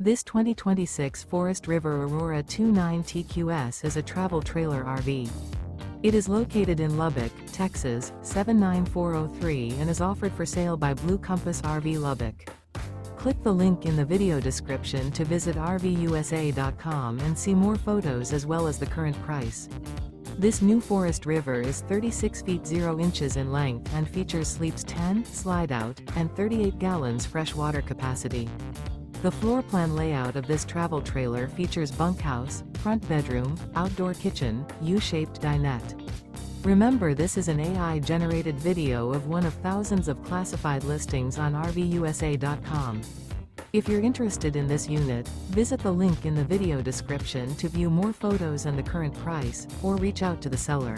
This 2026 Forest River Aurora 29 TQS is a travel trailer RV. It is located in Lubbock, Texas, 79403 and is offered for sale by Blue Compass RV Lubbock. Click the link in the video description to visit RVUSA.com and see more photos as well as the current price. This new Forest River is 36 feet 0 inches in length and features sleeps 10, slide-out, and 38 gallons fresh water capacity. The floor plan layout of this travel trailer features bunkhouse, front bedroom, outdoor kitchen, U-shaped dinette. Remember, this is an AI-generated video of one of thousands of classified listings on RVUSA.com. If you're interested in this unit, visit the link in the video description to view more photos and the current price, or reach out to the seller.